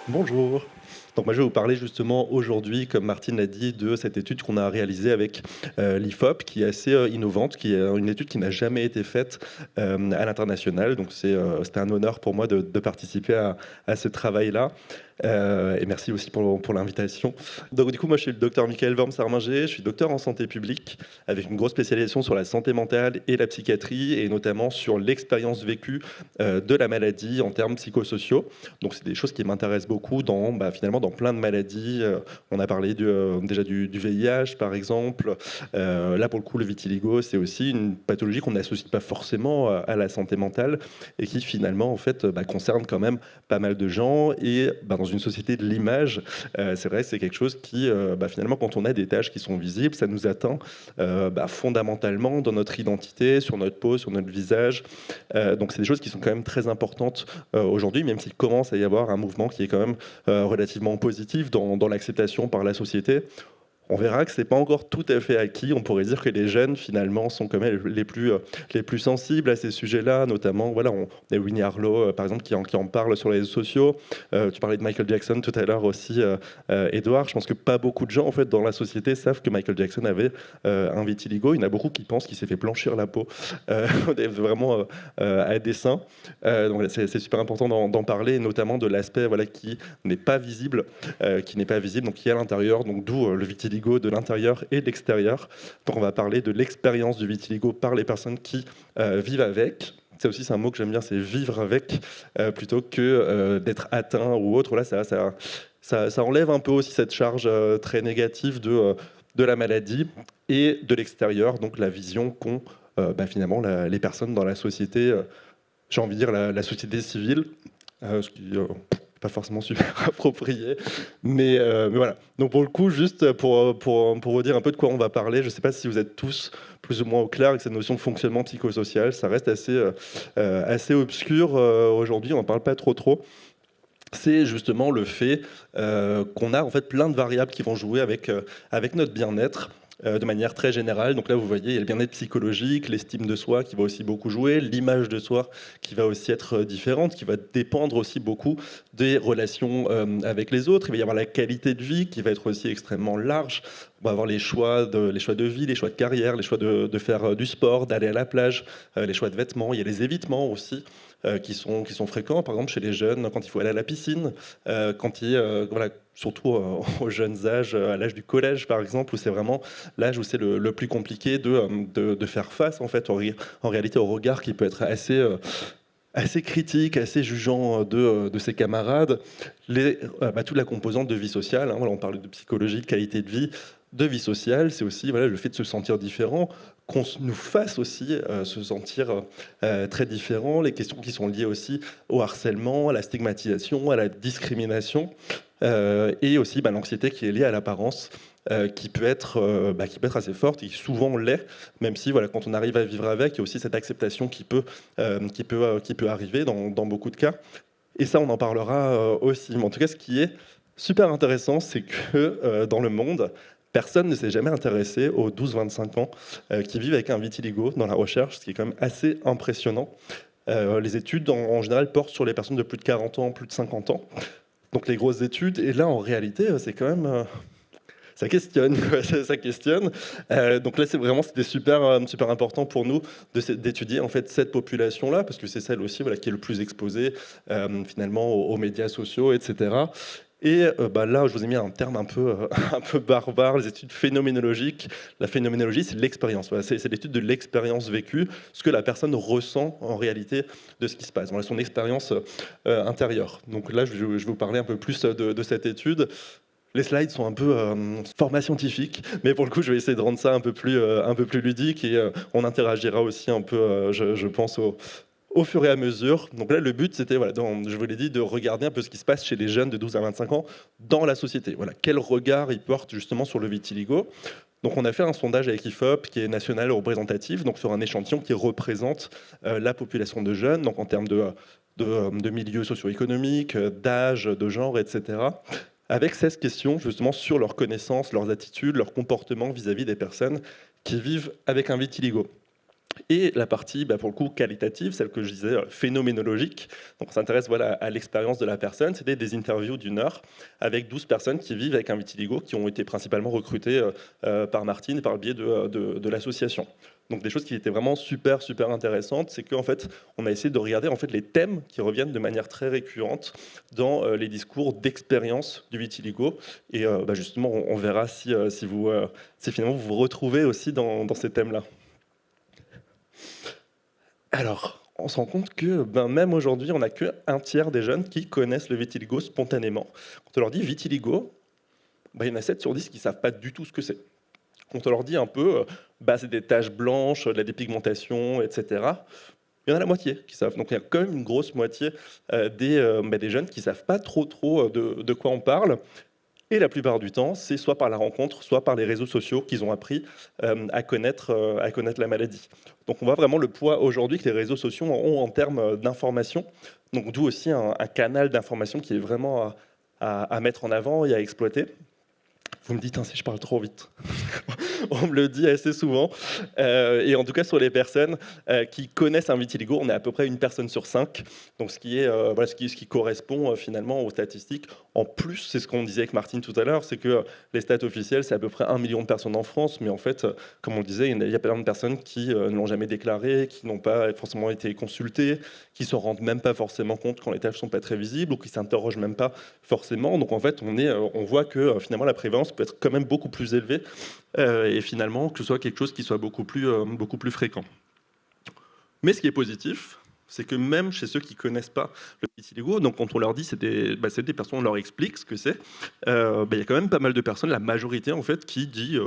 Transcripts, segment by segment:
Bonjour. Donc moi je vais vous parler justement aujourd'hui, comme Martine l'a dit, de cette étude qu'on a réalisée avec l'IFOP, qui est assez innovante, qui est une étude qui n'a jamais été faite à l'international. Donc c'était un honneur pour moi de participer à ce travail-là. Et merci aussi pour l'invitation. Donc du coup, moi je suis le docteur Michael Worms-Arminger, je suis docteur en santé publique, avec une grosse spécialisation sur la santé mentale et la psychiatrie, et notamment sur l'expérience vécue de la maladie en termes psychosociaux. Donc c'est des choses qui m'intéressent beaucoup finalement dans plein de maladies. On a parlé déjà du VIH par exemple. Là pour le coup le vitiligo c'est aussi une pathologie qu'on n'associe pas forcément à la santé mentale et qui finalement en fait concerne quand même pas mal de gens et dans une société de l'image, c'est vrai que c'est quelque chose qui finalement quand on a des tâches qui sont visibles, ça nous atteint fondamentalement dans notre identité, sur notre peau, sur notre visage. Donc c'est des choses qui sont quand même très importantes aujourd'hui, même s'il commence à y avoir un mouvement qui est quand même relativement positif dans l'acceptation par la société. On verra que c'est pas encore tout à fait acquis. On pourrait dire que les jeunes, finalement, sont quand même les plus sensibles à ces sujets-là, notamment, voilà, on a Winnie Harlow, par exemple, qui en parle sur les réseaux sociaux. Tu parlais de Michael Jackson tout à l'heure aussi, Edouard. Je pense que pas beaucoup de gens, en fait, dans la société savent que Michael Jackson avait un vitiligo. Il y en a beaucoup qui pensent qu'il s'est fait blanchir la peau, vraiment à dessein. Donc c'est super important d'en parler, notamment de l'aspect voilà, qui n'est pas visible, donc qui est à l'intérieur, donc d'où le vitiligo de l'intérieur et de l'extérieur. Donc on va parler de l'expérience du vitiligo par les personnes qui vivent avec. Ça aussi c'est un mot que j'aime bien, c'est vivre avec, plutôt que d'être atteint ou autre. Là, ça enlève un peu aussi cette charge très négative de la maladie et de l'extérieur, donc la vision qu'ont finalement les personnes dans la société, j'ai envie de dire la société civile, ce qui pas forcément super approprié, mais voilà. Donc pour le coup, juste pour vous dire un peu de quoi on va parler, je ne sais pas si vous êtes tous plus ou moins au clair avec cette notion de fonctionnement psychosocial, ça reste assez obscur aujourd'hui, on n'en parle pas trop. C'est justement le fait qu'on a en fait plein de variables qui vont jouer avec notre bien-être de manière très générale. Donc là, vous voyez, il y a le bien-être psychologique, l'estime de soi qui va aussi beaucoup jouer, l'image de soi qui va aussi être différente, qui va dépendre aussi beaucoup des relations avec les autres. Il va y avoir la qualité de vie qui va être aussi extrêmement large. On va avoir les choix de vie, les choix de carrière, les choix de faire du sport, d'aller à la plage, les choix de vêtements. Il y a les évitements aussi qui sont fréquents, par exemple chez les jeunes, quand il faut aller à la piscine, voilà, surtout aux jeunes âges, à l'âge du collège par exemple, où c'est vraiment l'âge où c'est le plus compliqué de faire face en fait, en réalité au regard qui peut être assez critique, assez jugeant de ses camarades, toute la composante de vie sociale, hein, voilà, on parle de psychologie, de qualité de vie, de vie sociale, c'est aussi voilà, le fait de se sentir différent, qu'on nous fasse aussi se sentir très différent, les questions qui sont liées aussi au harcèlement, à la stigmatisation, à la discrimination, et aussi l'anxiété qui est liée à l'apparence, qui peut être assez forte et qui souvent l'est, même si voilà, quand on arrive à vivre avec, il y a aussi cette acceptation qui peut arriver dans beaucoup de cas. Et ça, on en parlera aussi. Mais en tout cas, ce qui est super intéressant, c'est que dans le monde, personne ne s'est jamais intéressé aux 12-25 ans qui vivent avec un vitiligo dans la recherche, ce qui est quand même assez impressionnant. Les études, en général, portent sur les personnes de plus de 40 ans, plus de 50 ans. Donc les grosses études. Et là, en réalité, c'est quand même... ça questionne, quoi, ça questionne. Donc là, c'était super important pour nous d'étudier en fait cette population-là, parce que c'est celle aussi voilà, qui est le plus exposée finalement aux médias sociaux, etc. Et là, je vous ai mis un terme un peu, un peu barbare, les études phénoménologiques. La phénoménologie, c'est l'expérience. Voilà, c'est l'étude de l'expérience vécue, ce que la personne ressent en réalité de ce qui se passe, voilà, son expérience intérieure. Donc là, je vais vous parler un peu plus de cette étude. Les slides sont un peu format scientifique, mais pour le coup, je vais essayer de rendre ça un peu plus ludique et on interagira aussi un peu, je pense, au fur et à mesure. Donc là, le but, c'était, voilà, je vous l'ai dit, de regarder un peu ce qui se passe chez les jeunes de 12 à 25 ans dans la société. Voilà, quel regard ils portent justement sur le vitiligo. Donc on a fait un sondage avec IFOP qui est national et représentatif, donc sur un échantillon qui représente la population de jeunes, donc en termes de milieux socio-économiques, d'âge, de genre, etc. Avec 16 questions justement sur leurs connaissances, leurs attitudes, leurs comportements vis-à-vis des personnes qui vivent avec un vitiligo. Et la partie, pour le coup, qualitative, celle que je disais phénoménologique, donc on s'intéresse voilà, à l'expérience de la personne. C'était des interviews d'1 heure avec 12 personnes qui vivent avec un vitiligo, qui ont été principalement recrutées par Martine et par le biais de l'association. Donc des choses qui étaient vraiment super, super intéressantes, c'est qu'en fait, on a essayé de regarder en fait, les thèmes qui reviennent de manière très récurrente dans les discours d'expérience du vitiligo. Et justement, on verra si finalement vous vous retrouvez aussi dans ces thèmes-là. Alors, on se rend compte que même aujourd'hui, on n'a qu'un tiers des jeunes qui connaissent le vitiligo spontanément. Quand on leur dit vitiligo, il y en a 7 sur 10 qui ne savent pas du tout ce que c'est. Quand on leur dit un peu, c'est des taches blanches, de la dépigmentation, etc., il y en a la moitié qui savent. Donc il y a quand même une grosse moitié des jeunes qui ne savent pas trop de quoi on parle. Et la plupart du temps, c'est soit par la rencontre, soit par les réseaux sociaux qu'ils ont appris à connaître la maladie. Donc on voit vraiment le poids aujourd'hui que les réseaux sociaux ont en termes d'information. Donc d'où aussi un canal d'information qui est vraiment à mettre en avant et à exploiter. Vous me dites si je parle trop vite. On me le dit assez souvent. Et en tout cas, sur les personnes qui connaissent un vitiligo, on est à peu près 1 personne sur 5. Donc, ce qui correspond finalement aux statistiques. En plus, c'est ce qu'on disait avec Martine tout à l'heure, c'est que les stats officielles, c'est à peu près 1 million de personnes en France. Mais en fait, comme on le disait, il y a plein de personnes qui ne l'ont jamais déclaré, qui n'ont pas forcément été consultées, qui ne se rendent même pas forcément compte quand les tâches ne sont pas très visibles ou qui ne s'interrogent même pas forcément. Donc, en fait, on voit que finalement, la prévalence peut être quand même beaucoup plus élevée. Et finalement que ce soit quelque chose qui soit beaucoup plus fréquent. Mais ce qui est positif, c'est que même chez ceux qui ne connaissent pas le vitiligo, donc quand on leur dit c'est des personnes, on leur explique ce que c'est, il y a quand même pas mal de personnes, la majorité en fait, qui dit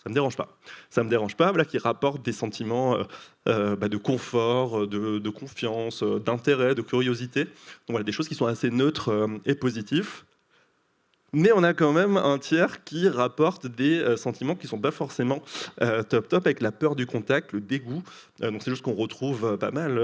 ça me dérange pas. Ça me dérange pas, voilà, qui rapportent des sentiments de confort, de confiance, d'intérêt, de curiosité. Donc voilà, des choses qui sont assez neutres et positives. Mais on a quand même un tiers qui rapporte des sentiments qui ne sont pas forcément top avec la peur du contact, le dégoût. Donc c'est juste qu'on retrouve pas mal.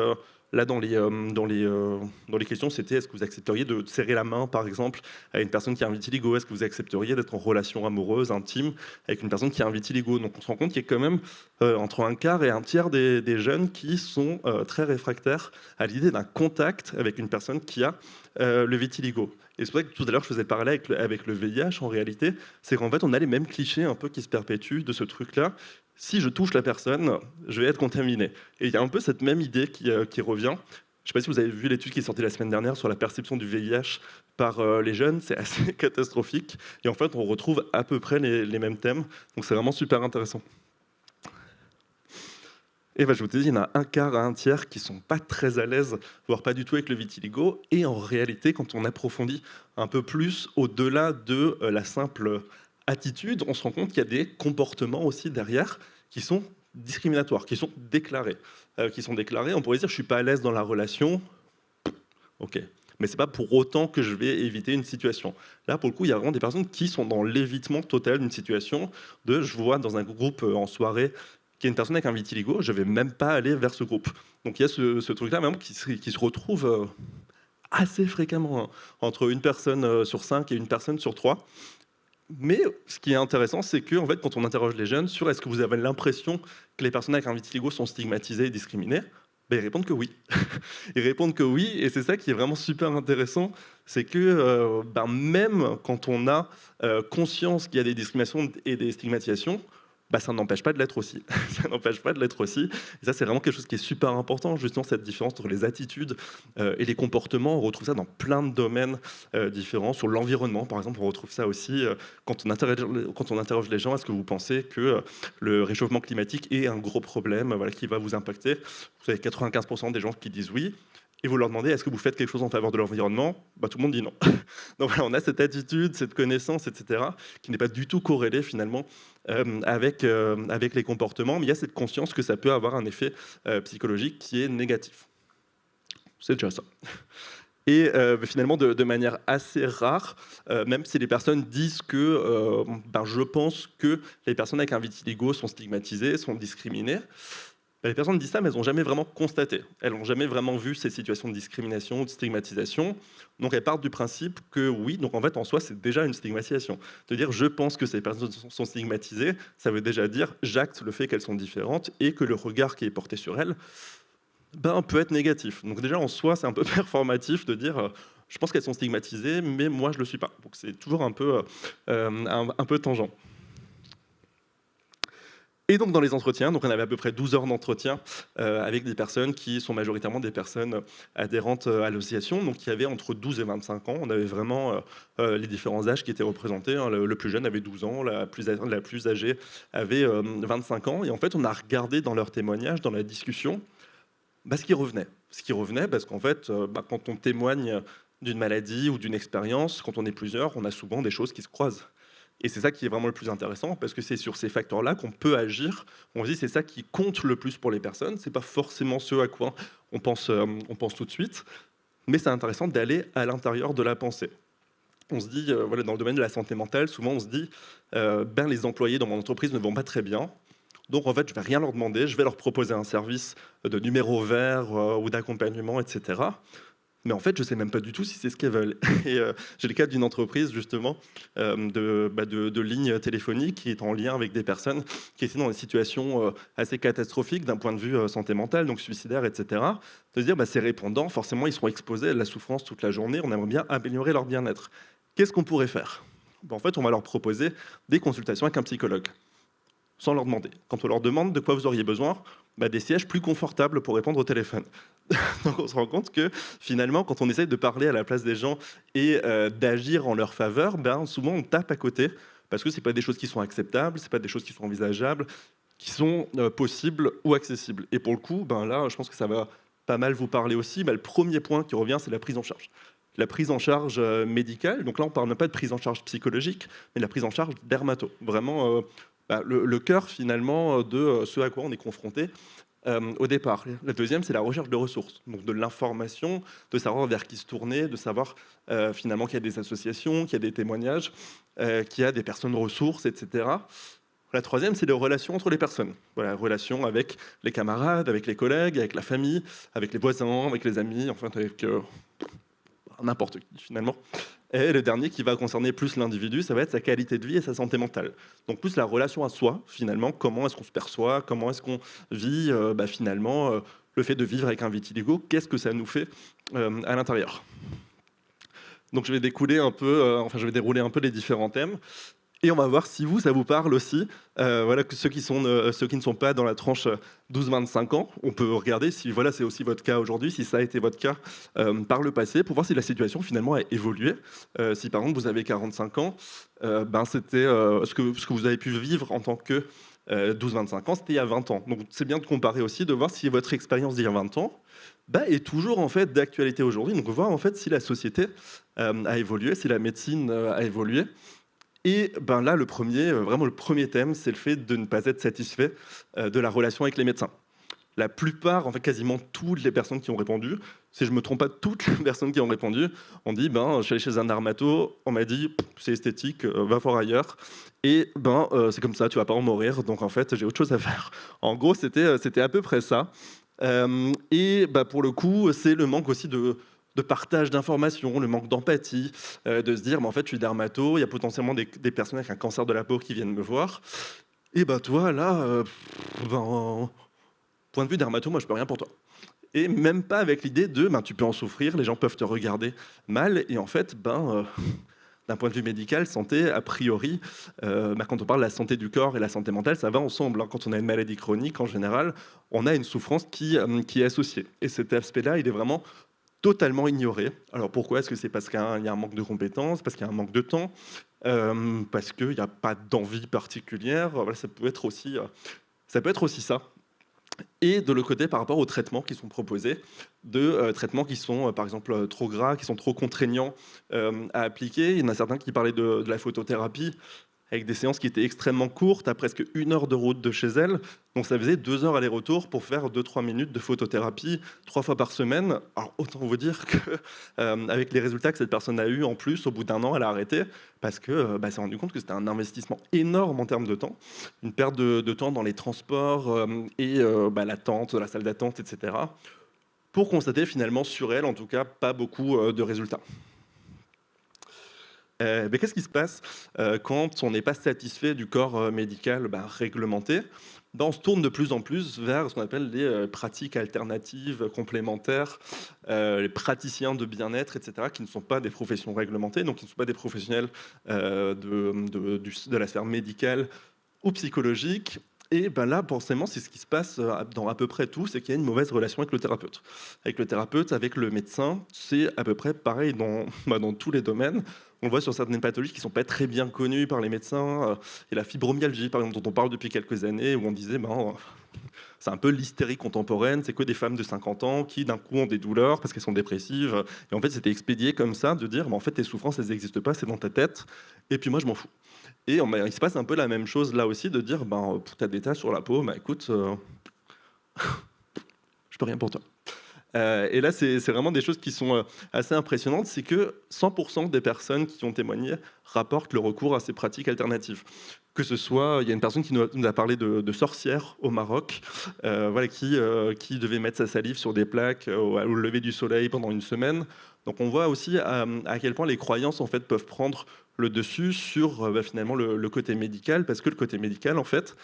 Là, dans les questions, c'était est-ce que vous accepteriez de serrer la main, par exemple, à une personne qui a un vitiligo? Est-ce que vous accepteriez d'être en relation amoureuse, intime, avec une personne qui a un vitiligo? Donc on se rend compte qu'il y a quand même entre 1/4 et 1/3 des jeunes qui sont très réfractaires à l'idée d'un contact avec une personne qui a le vitiligo. Et c'est pour ça que tout à l'heure, je faisais le parallèle avec le VIH, en réalité, c'est qu'en fait, on a les mêmes clichés un peu qui se perpétuent de ce truc-là. Si je touche la personne, je vais être contaminé. Et il y a un peu cette même idée qui revient. Je ne sais pas si vous avez vu l'étude qui est sortie la semaine dernière sur la perception du VIH par les jeunes, c'est assez catastrophique. Et en fait, on retrouve à peu près les mêmes thèmes. Donc c'est vraiment super intéressant. Et je vous dis, il y en a 1/4 à 1/3 qui ne sont pas très à l'aise, voire pas du tout avec le vitiligo. Et en réalité, quand on approfondit un peu plus au-delà de la simple attitude, on se rend compte qu'il y a des comportements aussi derrière qui sont discriminatoires, qui sont déclarés. On pourrait dire, je ne suis pas à l'aise dans la relation, ok. Mais ce n'est pas pour autant que je vais éviter une situation. Là, pour le coup, il y a vraiment des personnes qui sont dans l'évitement total d'une situation. Je vois dans un groupe en soirée qu'il y a une personne avec un vitiligo, je ne vais même pas aller vers ce groupe. Donc il y a ce truc-là vraiment qui se retrouve assez fréquemment, hein, entre 1 personne sur 5 et 1 personne sur 3. Mais ce qui est intéressant, c'est que en fait, quand on interroge les jeunes sur est-ce que vous avez l'impression que les personnes avec un vitiligo sont stigmatisées et discriminées, ils répondent que oui. Ils répondent que oui, et c'est ça qui est vraiment super intéressant, c'est que même quand on a conscience qu'il y a des discriminations et des stigmatisations, ça n'empêche pas de l'être aussi. Ça n'empêche pas de l'être aussi. Et ça, c'est vraiment quelque chose qui est super important, justement, cette différence entre les attitudes et les comportements. On retrouve ça dans plein de domaines différents. Sur l'environnement, par exemple, on retrouve ça aussi quand on interroge les gens. Est-ce que vous pensez que le réchauffement climatique est un gros problème qui va vous impacter? Vous avez 95% des gens qui disent oui. Et vous leur demandez, est-ce que vous faites quelque chose en faveur de l'environnement? Tout le monde dit non. Donc voilà, on a cette attitude, cette connaissance, etc., qui n'est pas du tout corrélée finalement avec les comportements, mais il y a cette conscience que ça peut avoir un effet psychologique qui est négatif. C'est déjà ça. Et finalement, de manière assez rare, même si les personnes disent que je pense que les personnes avec un vitiligo sont stigmatisées, sont discriminées, Bah, les personnes disent ça, mais elles n'ont jamais vraiment constaté. Elles n'ont jamais vraiment vu ces situations de discrimination, de stigmatisation. Donc elles partent du principe que oui, donc en fait en soi c'est déjà une stigmatisation. De dire je pense que ces personnes sont stigmatisées, ça veut déjà dire j'acte le fait qu'elles sont différentes et que le regard qui est porté sur elles peut être négatif. Donc déjà en soi c'est un peu performatif de dire je pense qu'elles sont stigmatisées, mais moi je le suis pas. Donc c'est toujours un peu tangent. Et donc dans les entretiens, donc on avait à peu près 12 heures d'entretien avec des personnes qui sont majoritairement des personnes adhérentes à l'association, donc qui avaient entre 12 et 25 ans. On avait vraiment les différents âges qui étaient représentés. Hein. Le plus jeune avait 12 ans, la plus âgée avait 25 ans. Et en fait, on a regardé dans leurs témoignages, dans la discussion, ce qui revenait. Ce qui revenait, parce qu'en fait, quand on témoigne d'une maladie ou d'une expérience, quand on est plusieurs, on a souvent des choses qui se croisent. Et c'est ça qui est vraiment le plus intéressant, parce que c'est sur ces facteurs-là qu'on peut agir. On se dit c'est ça qui compte le plus pour les personnes. C'est pas forcément ce à quoi on pense tout de suite, mais c'est intéressant d'aller à l'intérieur de la pensée. On se dit, voilà, dans le domaine de la santé mentale, souvent on se dit, les employés dans mon entreprise ne vont pas très bien. Donc en fait, je vais rien leur demander, je vais leur proposer un service de numéro vert ou d'accompagnement, etc. Mais en fait, je ne sais même pas du tout si c'est ce qu'elles veulent. Et j'ai le cas d'une entreprise, justement, de lignes téléphoniques qui est en lien avec des personnes qui étaient dans des situations assez catastrophiques d'un point de vue santé mentale, donc suicidaire, etc. De se dire, ces répondants, forcément, ils seront exposés à la souffrance toute la journée. On aimerait bien améliorer leur bien-être. Qu'est-ce qu'on pourrait faire ? En fait, on va leur proposer des consultations avec un psychologue, sans leur demander. Quand on leur demande de quoi vous auriez besoin, des sièges plus confortables pour répondre au téléphone. Donc on se rend compte que finalement, quand on essaye de parler à la place des gens et d'agir en leur faveur, souvent on tape à côté, parce que ce n'est pas des choses qui sont acceptables, ce n'est pas des choses qui sont envisageables, qui sont possibles ou accessibles. Et pour le coup, là, je pense que ça va pas mal vous parler aussi. Le premier point qui revient, c'est la prise en charge. La prise en charge médicale, donc là on ne parle même pas de prise en charge psychologique, mais de la prise en charge dermato. Vraiment le cœur finalement de ce à quoi on est confronté au départ. La deuxième, c'est la recherche de ressources, donc de l'information, de savoir vers qui se tourner, de savoir finalement qu'il y a des associations, qu'il y a des témoignages, qu'il y a des personnes ressources, etc. La troisième, c'est les relations entre les personnes. Voilà, relations avec les camarades, avec les collègues, avec la famille, avec les voisins, avec les amis, enfin avec n'importe qui finalement. Et le dernier qui va concerner plus l'individu, ça va être sa qualité de vie et sa santé mentale. Donc plus la relation à soi, finalement, comment est-ce qu'on se perçoit, comment est-ce qu'on vit finalement le fait de vivre avec un vitiligo, qu'est-ce que ça nous fait à l'intérieur. Donc je vais dérouler un peu les différents thèmes. Et on va voir si ça vous parle aussi. Voilà, que ceux qui ne sont pas dans la tranche 12-25 ans, on peut regarder si c'est aussi votre cas aujourd'hui, si ça a été votre cas par le passé, pour voir si la situation finalement a évolué. Si par exemple vous avez 45 ans, c'était ce que vous avez pu vivre en tant que 12-25 ans, c'était il y a 20 ans. Donc c'est bien de comparer aussi, de voir si votre expérience d'il y a 20 ans est toujours en fait d'actualité aujourd'hui. Donc voir en fait si la société a évolué, si la médecine a évolué. Et là, le premier thème, c'est le fait de ne pas être satisfait de la relation avec les médecins. La plupart, en fait, quasiment toutes les personnes qui ont répondu, si je ne me trompe pas, toutes les personnes qui ont répondu, ont dit je suis allé chez un dermato, on m'a dit c'est esthétique, va voir ailleurs. Et c'est comme ça, tu vas pas en mourir, donc en fait, j'ai autre chose à faire. En gros, c'était à peu près ça. Et pour le coup, c'est le manque aussi de partage d'informations, le manque d'empathie, de se dire, en fait, je suis dermato, il y a potentiellement des personnes avec un cancer de la peau qui viennent me voir. Et toi, là, point de vue dermato, moi, je peux rien pour toi. Et même pas avec l'idée de, tu peux en souffrir, les gens peuvent te regarder mal. Et en fait, d'un point de vue médical, santé, a priori, quand on parle de la santé du corps et la santé mentale, ça va ensemble. Quand on a une maladie chronique, en général, on a une souffrance qui est associée. Et cet aspect-là, il est vraiment totalement ignoré. Alors pourquoi ? Est-ce que c'est parce qu'il y a un manque de compétences, parce qu'il y a un manque de temps, parce qu'il n'y a pas d'envie particulière ? Voilà, ça peut être aussi ça. Et de l'autre côté, par rapport aux traitements qui sont proposés, traitements qui sont par exemple trop gras, qui sont trop contraignants à appliquer. Il y en a certains qui parlaient de la photothérapie. avec des séances qui étaient extrêmement courtes, à presque 1 heure de route de chez elle. Donc ça faisait 2 heures aller-retour pour faire 2-3 minutes de photothérapie 3 fois par semaine. Alors autant vous dire que avec les résultats que cette personne a eu en plus, au bout d'un an, elle a arrêté parce que s'est rendu compte que c'était un investissement énorme en termes de temps, une perte de temps dans les transports et l'attente, la salle d'attente, etc. Pour constater finalement sur elle, en tout cas, pas beaucoup de résultats. Mais qu'est-ce qui se passe quand on n'est pas satisfait du corps médical réglementé? On se tourne de plus en plus vers ce qu'on appelle les pratiques alternatives, complémentaires, les praticiens de bien-être, etc., qui ne sont pas des professions réglementées, donc qui ne sont pas des professionnels de la sphère médicale ou psychologique. Et là, forcément, c'est ce qui se passe dans à peu près tout, c'est qu'il y a une mauvaise relation avec le thérapeute. Avec le thérapeute, avec le médecin, c'est à peu près pareil dans tous les domaines. On le voit sur certaines pathologies qui ne sont pas très bien connues par les médecins. Et la fibromyalgie, par exemple, dont on parle depuis quelques années, où on disait, c'est un peu l'hystérie contemporaine, c'est que des femmes de 50 ans qui d'un coup ont des douleurs parce qu'elles sont dépressives. Et en fait, c'était expédié comme ça, de dire, en fait, tes souffrances, elles n'existent pas, c'est dans ta tête. Et puis moi, je m'en fous. Et il se passe un peu la même chose là aussi, de dire, tu as des taches sur la peau, écoute, je peux rien pour toi. Et là, c'est vraiment des choses qui sont assez impressionnantes, c'est que 100% des personnes qui ont témoigné rapportent le recours à ces pratiques alternatives. Que ce soit, il y a une personne qui nous a parlé de sorcières au Maroc, qui devait mettre sa salive sur des plaques au lever du soleil pendant une semaine. Donc on voit aussi à quel point les croyances en fait peuvent prendre le dessus sur finalement le côté médical, parce que le côté médical, en fait,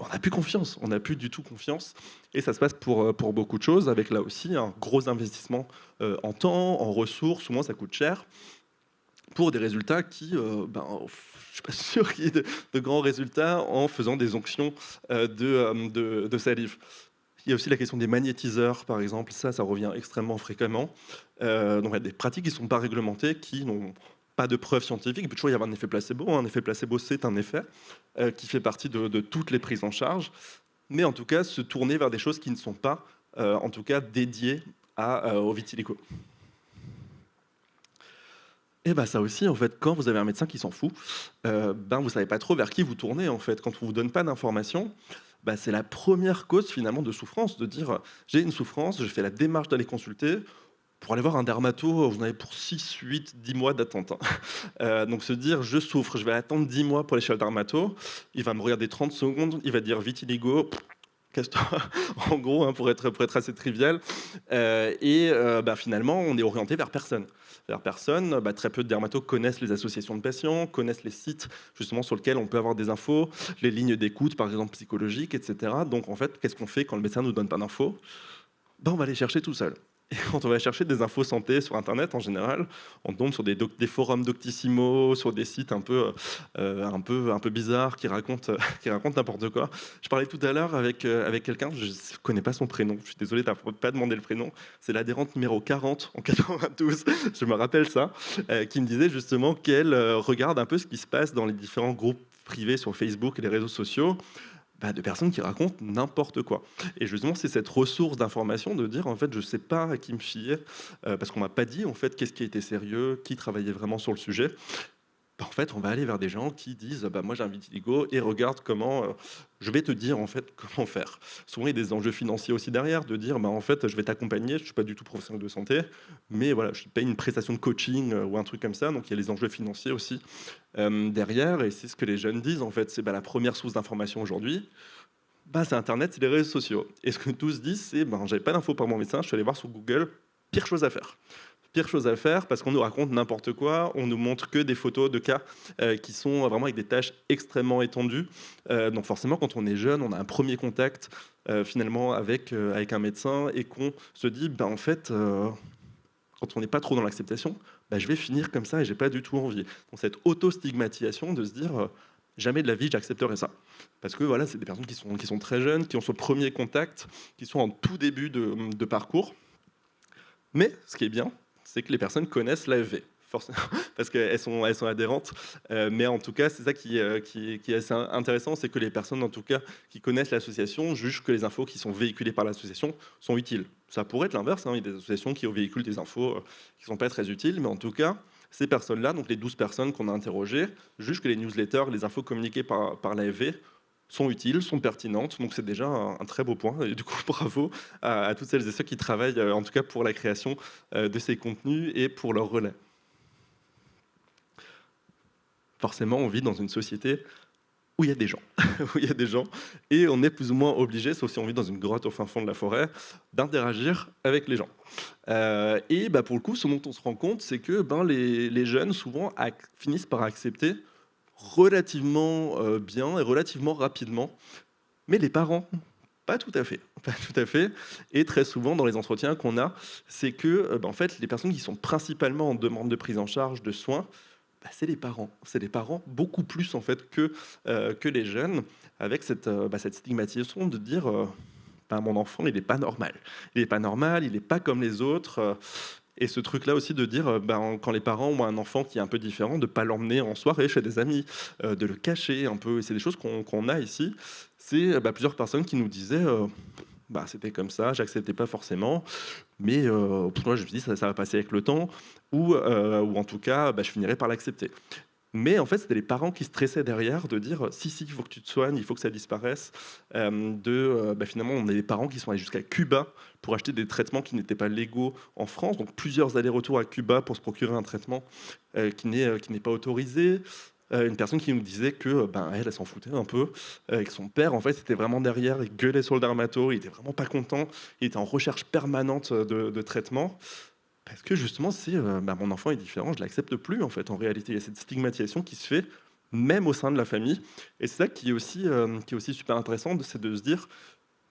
on n'a plus confiance, on n'a plus du tout confiance. Et ça se passe pour beaucoup de choses, avec là aussi un gros investissement en temps, en ressources, souvent ça coûte cher, pour des résultats qui, je ne suis pas sûr qu'il y ait de grands résultats en faisant des onctions de salive. Il y a aussi la question des magnétiseurs, par exemple, ça revient extrêmement fréquemment. Donc il y a des pratiques qui ne sont pas réglementées, qui n'ont pas de preuves scientifiques. Il peut toujours y avoir un effet placebo. Un effet placebo, c'est un effet qui fait partie de toutes les prises en charge. Mais en tout cas, se tourner vers des choses qui ne sont pas, en tout cas, dédiées au vitiligo. Et ça aussi, en fait, quand vous avez un médecin qui s'en fout, vous ne savez pas trop vers qui vous tournez, en fait. Quand on ne vous donne pas d'informations, c'est la première cause, finalement, de souffrance, de dire « j'ai une souffrance, je fais la démarche d'aller consulter ». Pour aller voir un dermato, vous en avez pour 6, 8, 10 mois d'attente. Donc se dire, je souffre, je vais attendre 10 mois pour aller chez le dermato, il va me regarder 30 secondes, il va dire vitiligo, casse-toi, en gros, pour être assez trivial. Finalement, on est orienté vers personne. Très peu de dermatos connaissent les associations de patients, connaissent les sites justement sur lesquels on peut avoir des infos, les lignes d'écoute, par exemple psychologiques, etc. Donc en fait, qu'est-ce qu'on fait quand le médecin ne nous donne pas d'infos? On va les chercher tout seul. Et quand on va chercher des infos santé sur Internet, en général, on tombe sur des forums Doctissimo, sur des sites un peu bizarres qui racontent n'importe quoi. Je parlais tout à l'heure avec quelqu'un, je ne connais pas son prénom, je suis désolé de ne pas demander le prénom, c'est l'adhérente numéro 40 en 92, je me rappelle ça, qui me disait justement qu'elle regarde un peu ce qui se passe dans les différents groupes privés sur Facebook et les réseaux sociaux, de personnes qui racontent n'importe quoi. Et justement, c'est cette ressource d'information de dire, en fait, je ne sais pas à qui me fier, parce qu'on ne m'a pas dit, en fait, qu'est-ce qui était sérieux, qui travaillait vraiment sur le sujet. En fait, on va aller vers des gens qui disent, moi j'ai un vitiligo, et regarde comment, je vais te dire, en fait, comment faire. Souvent, il y a des enjeux financiers aussi derrière, de dire, en fait, je vais t'accompagner, je ne suis pas du tout professionnel de santé, mais voilà, je paye une prestation de coaching ou un truc comme ça, donc il y a les enjeux financiers aussi derrière, et c'est ce que les jeunes disent, en fait, c'est la première source d'information aujourd'hui, c'est Internet, c'est les réseaux sociaux. Et ce que tous disent, c'est, j'avais pas d'infos par mon médecin, je suis allé voir sur Google, pire chose à faire. Pire chose à faire parce qu'on nous raconte n'importe quoi, on nous montre que des photos de cas qui sont vraiment avec des tâches extrêmement étendues. Donc forcément, quand on est jeune, on a un premier contact finalement avec un médecin et qu'on se dit, en fait, quand on n'est pas trop dans l'acceptation, je vais finir comme ça et j'ai pas du tout envie. Donc cette auto-stigmatisation de se dire, jamais de la vie j'accepterai ça. Parce que voilà, c'est des personnes qui sont très jeunes, qui ont ce premier contact, qui sont en tout début de parcours. Mais ce qui est bien, c'est que les personnes connaissent l'AFV, forcément, parce qu'elles sont adhérentes. Mais en tout cas, c'est ça qui est assez intéressant, c'est que les personnes, en tout cas, qui connaissent l'association, jugent que les infos qui sont véhiculées par l'association sont utiles. Ça pourrait être l'inverse, il y a des associations qui véhiculent des infos qui ne sont pas très utiles, mais en tout cas, ces personnes-là, donc les 12 personnes qu'on a interrogées, jugent que les newsletters, les infos communiquées par l'AFV sont utiles, sont pertinentes, donc c'est déjà un très beau point. Et du coup, bravo à toutes celles et ceux qui travaillent, en tout cas pour la création de ces contenus et pour leur relais. Forcément, on vit dans une société où il y a des gens, où il y a des gens, et on est plus ou moins obligé, sauf si on vit dans une grotte au fin fond de la forêt, d'interagir avec les gens. Et pour le coup, ce dont on se rend compte, c'est que les jeunes, souvent, finissent par accepter relativement bien et relativement rapidement, mais les parents, pas tout à fait. Pas tout à fait. Et très souvent, dans les entretiens qu'on a, c'est que en fait, les personnes qui sont principalement en demande de prise en charge, de soins, c'est les parents. C'est les parents beaucoup plus en fait que les jeunes, avec cette stigmatisation de dire mon enfant, il n'est pas normal. Il n'est pas normal, il n'est pas comme les autres. Et ce truc-là aussi de dire, quand les parents ont un enfant qui est un peu différent, de ne pas l'emmener en soirée chez des amis, de le cacher un peu. Et c'est des choses qu'on a ici. C'est plusieurs personnes qui nous disaient, c'était comme ça, j'acceptais pas forcément, mais pour moi je me dis ça va passer avec le temps, ou en tout cas je finirai par l'accepter. Mais en fait, c'était les parents qui stressaient derrière de dire si, il faut que tu te soignes, il faut que ça disparaisse. Finalement, on a des parents qui sont allés jusqu'à Cuba pour acheter des traitements qui n'étaient pas légaux en France. Donc plusieurs allers-retours à Cuba pour se procurer un traitement qui n'est pas autorisé. Une personne qui nous disait que elle s'en foutait un peu, et que son père en fait était vraiment derrière, il gueulait sur le dermato, il était vraiment pas content, il était en recherche permanente de traitement. Parce que justement, c'est mon enfant est différent, je l'accepte plus en fait. En réalité, il y a cette stigmatisation qui se fait même au sein de la famille. Et c'est ça qui est aussi super intéressant, c'est de se dire,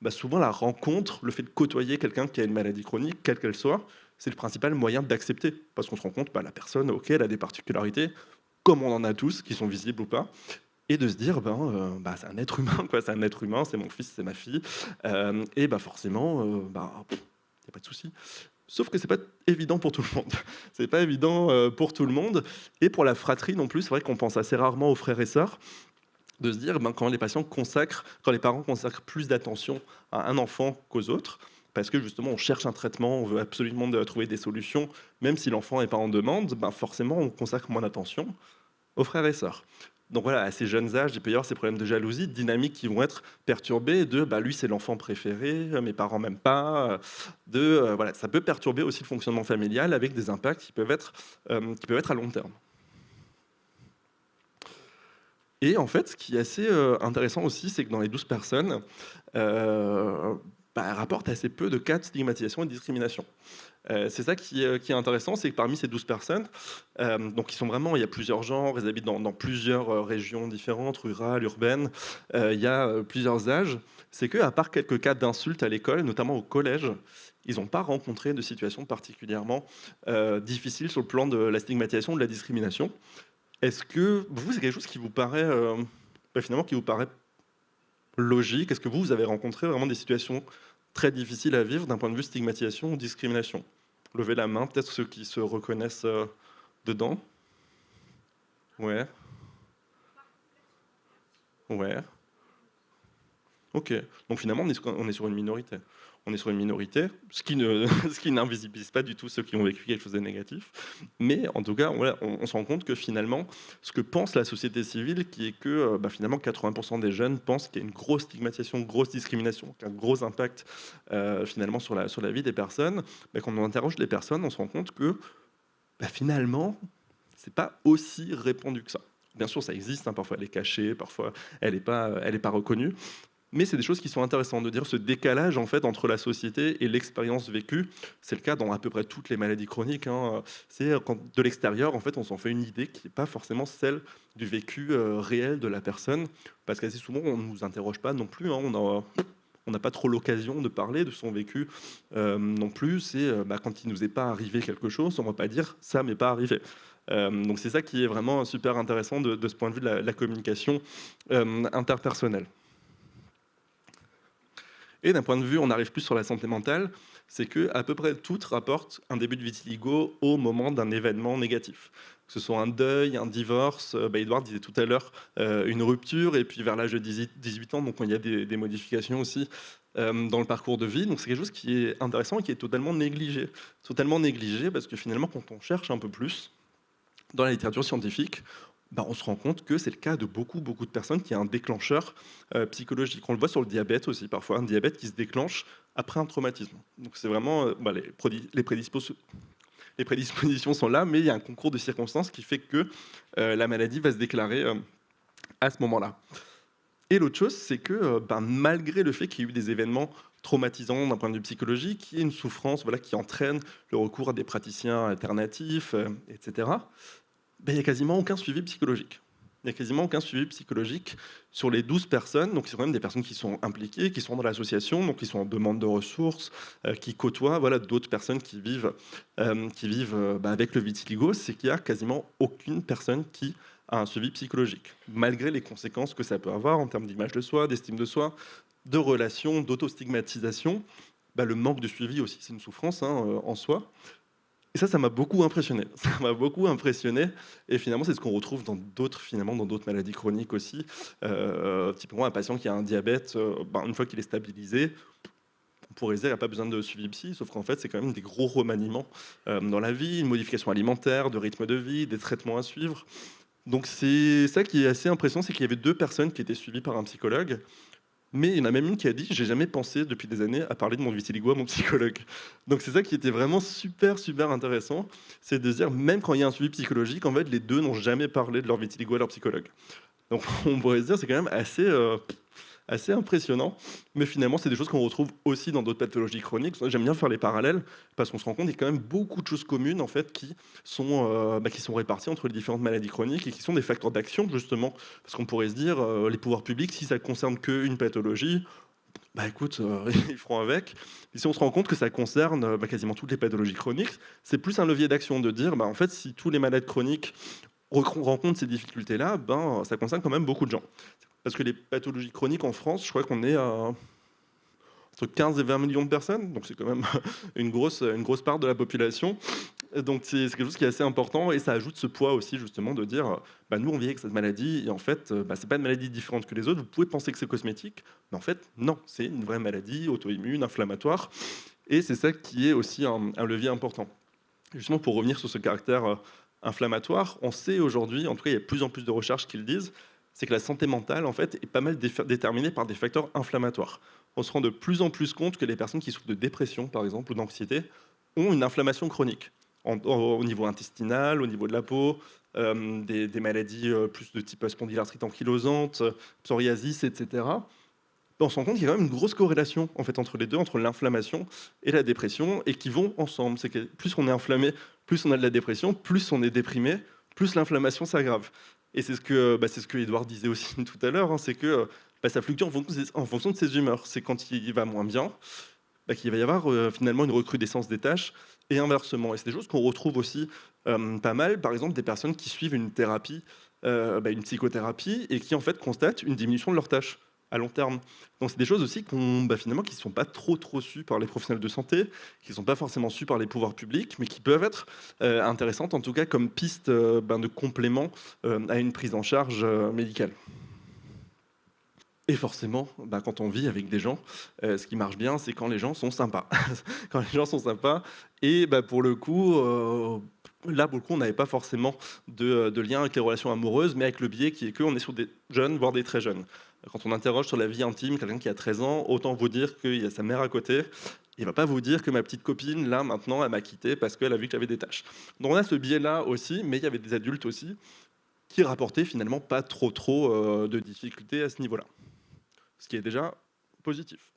souvent la rencontre, le fait de côtoyer quelqu'un qui a une maladie chronique, quelle qu'elle soit, c'est le principal moyen d'accepter. Parce qu'on se rend compte, la personne, ok, elle a des particularités, comme on en a tous, qui sont visibles ou pas. Et de se dire, c'est un être humain, quoi. C'est un être humain, c'est mon fils, c'est ma fille. Et forcément, il n'y a pas de souci. Sauf que c'est pas évident pour tout le monde. C'est pas évident pour tout le monde. Et pour la fratrie non plus, c'est vrai qu'on pense assez rarement aux frères et sœurs, de se dire quand les parents consacrent plus d'attention à un enfant qu'aux autres, parce que justement on cherche un traitement, on veut absolument trouver des solutions, même si l'enfant n'est pas en demande, forcément on consacre moins d'attention aux frères et sœurs. Donc voilà, à ces jeunes âges, il peut y avoir ces problèmes de jalousie, de dynamique qui vont être perturbés de lui c'est l'enfant préféré, mes parents m'aiment pas, voilà, ça peut perturber aussi le fonctionnement familial avec des impacts qui peuvent être à long terme. Et en fait, ce qui est assez intéressant aussi, c'est que dans les 12 personnes, elles rapportent assez peu de cas de stigmatisation et de discrimination. C'est ça qui est intéressant, c'est que parmi ces 12 personnes, donc il y a plusieurs genres, ils habitent dans plusieurs régions différentes, rurales, urbaines, il y a plusieurs âges, c'est qu'à part quelques cas d'insultes à l'école, notamment au collège, ils n'ont pas rencontré de situation particulièrement difficile sur le plan de la stigmatisation ou de la discrimination. Est-ce que vous, c'est quelque chose qui vous paraît, finalement, qui vous paraît logique? Est-ce que vous avez rencontré vraiment des situations très difficiles à vivre d'un point de vue stigmatisation ou discrimination? Levez la main, peut-être ceux qui se reconnaissent dedans. Ouais. Ouais. Ok. Donc finalement, on est sur une minorité. On est sur une minorité, ce qui n'invisibilise pas du tout ceux qui ont vécu quelque chose de négatif. Mais en tout cas, on se rend compte que finalement, ce que pense la société civile, qui est que finalement 80% des jeunes pensent qu'il y a une grosse stigmatisation, une grosse discrimination, un gros impact finalement sur la vie des personnes. Quand on interroge les personnes, on se rend compte que finalement, c'est pas aussi répandu que ça. Bien sûr, ça existe, parfois elle est cachée, parfois elle n'est pas reconnue. Mais c'est des choses qui sont intéressantes de dire ce décalage en fait entre la société et l'expérience vécue. C'est le cas dans à peu près toutes les maladies chroniques. C'est quand de l'extérieur en fait on s'en fait une idée qui n'est pas forcément celle du vécu réel de la personne, parce qu'assez souvent on ne nous interroge pas non plus. On n'a pas trop l'occasion de parler de son vécu non plus. C'est quand il nous est pas arrivé quelque chose, on ne va pas dire ça m'est pas arrivé. Donc c'est ça qui est vraiment super intéressant de ce point de vue de la communication interpersonnelle. Et d'un point de vue, on arrive plus sur la santé mentale, c'est qu'à peu près toutes rapportent un début de vitiligo au moment d'un événement négatif. Que ce soit un deuil, un divorce, Edouard disait tout à l'heure, une rupture, et puis vers l'âge de 18 ans, donc il y a des modifications aussi dans le parcours de vie. Donc c'est quelque chose qui est intéressant et qui est totalement négligé. Totalement négligé parce que finalement, quand on cherche un peu plus, dans la littérature scientifique, on se rend compte que c'est le cas de beaucoup, beaucoup de personnes qui a un déclencheur psychologique. On le voit sur le diabète aussi, parfois, un diabète qui se déclenche après un traumatisme. Donc c'est vraiment, les prédispositions sont là, mais il y a un concours de circonstances qui fait que la maladie va se déclarer à ce moment-là. Et l'autre chose, c'est que malgré le fait qu'il y ait eu des événements traumatisants d'un point de vue psychologique, il y a une souffrance qui entraîne le recours à des praticiens alternatifs, etc., il n'y a quasiment aucun suivi psychologique. Il n'y a quasiment aucun suivi psychologique sur les 12 personnes. Donc, c'est quand même des personnes qui sont impliquées, qui sont dans l'association, donc qui sont en demande de ressources, qui côtoient d'autres personnes qui vivent avec le vitiligo. C'est qu'il n'y a quasiment aucune personne qui a un suivi psychologique, malgré les conséquences que ça peut avoir en termes d'image de soi, d'estime de soi, de relations, d'autostigmatisation. Le manque de suivi aussi, c'est une souffrance en soi. Et ça m'a beaucoup impressionné. Ça m'a beaucoup impressionné. Et finalement, c'est ce qu'on retrouve dans d'autres maladies chroniques aussi. Typiquement, un patient qui a un diabète, une fois qu'il est stabilisé, on pourrait dire qu'il n'y a pas besoin de suivi psy, sauf qu'en fait, c'est quand même des gros remaniements dans la vie, une modification alimentaire, de rythme de vie, des traitements à suivre. Donc c'est ça qui est assez impressionnant, c'est qu'il y avait 2 personnes qui étaient suivies par un psychologue. Mais il y en a même une qui a dit « J'ai jamais pensé depuis des années à parler de mon vitiligo à mon psychologue ». Donc c'est ça qui était vraiment super, super intéressant. C'est de se dire, même quand il y a un suivi psychologique, en fait, les 2 n'ont jamais parlé de leur vitiligo à leur psychologue. Donc on pourrait se dire, c'est quand même assez impressionnant. Mais finalement, c'est des choses qu'on retrouve aussi dans d'autres pathologies chroniques. J'aime bien faire les parallèles, parce qu'on se rend compte qu'il y a quand même beaucoup de choses communes en fait, qui sont réparties entre les différentes maladies chroniques et qui sont des facteurs d'action, justement. Parce qu'on pourrait se dire, les pouvoirs publics, si ça ne concerne qu'une pathologie, écoute, ils feront avec. Et si on se rend compte que ça concerne quasiment toutes les pathologies chroniques, c'est plus un levier d'action de dire, en fait, si tous les malades chroniques rencontrent ces difficultés-là, ça concerne quand même beaucoup de gens. Parce que les pathologies chroniques en France, je crois qu'on est à entre 15 et 20 millions de personnes, donc c'est quand même une grosse part de la population. Donc c'est quelque chose qui est assez important, et ça ajoute ce poids aussi, justement, de dire nous on vit avec cette maladie, et en fait c'est pas une maladie différente que les autres. Vous pouvez penser que c'est cosmétique, mais en fait non, c'est une vraie maladie auto-immune, inflammatoire, et c'est ça qui est aussi un levier important. Justement, pour revenir sur ce caractère inflammatoire, on sait aujourd'hui, en tout cas il y a de plus en plus de recherches qui le disent, c'est que la santé mentale en fait est pas mal déterminée par des facteurs inflammatoires. On se rend de plus en plus compte que les personnes qui souffrent de dépression, par exemple, ou d'anxiété, ont une inflammation chronique au niveau intestinal, au niveau de la peau, des maladies plus de type spondylarthrite ankylosante, psoriasis, etc. On se rend compte qu'il y a quand même une grosse corrélation en fait, entre les deux, entre l'inflammation et la dépression, et qui vont ensemble. C'est que plus on est inflammé, plus on a de la dépression, plus on est déprimé, plus l'inflammation s'aggrave. Et c'est ce que Edouard disait aussi tout à l'heure, c'est que ça fluctue en fonction de ses humeurs. C'est quand il va moins bien qu'il va y avoir finalement une recrudescence des tâches, et inversement. Et c'est des choses qu'on retrouve aussi pas mal, par exemple des personnes qui suivent une thérapie, une psychothérapie, et qui en fait constatent une diminution de leurs tâches à long terme. Donc c'est des choses aussi qui ne sont pas trop sues par les professionnels de santé, qui ne sont pas forcément sues par les pouvoirs publics, mais qui peuvent être intéressantes en tout cas comme piste de complément à une prise en charge médicale. Et forcément, quand on vit avec des gens, ce qui marche bien, c'est quand les gens sont sympas. Quand les gens sont sympas, et pour le coup, là, pour le coup, on n'avait pas forcément de lien avec les relations amoureuses, mais avec le biais qui est qu'on est sur des jeunes, voire des très jeunes. Quand on interroge sur la vie intime, quelqu'un qui a 13 ans, autant vous dire qu'il y a sa mère à côté, il ne va pas vous dire que ma petite copine, là, maintenant, elle m'a quitté parce qu'elle a vu que j'avais des tâches. Donc on a ce biais-là aussi, mais il y avait des adultes aussi qui rapportaient finalement pas trop de difficultés à ce niveau-là. Ce qui est déjà positif.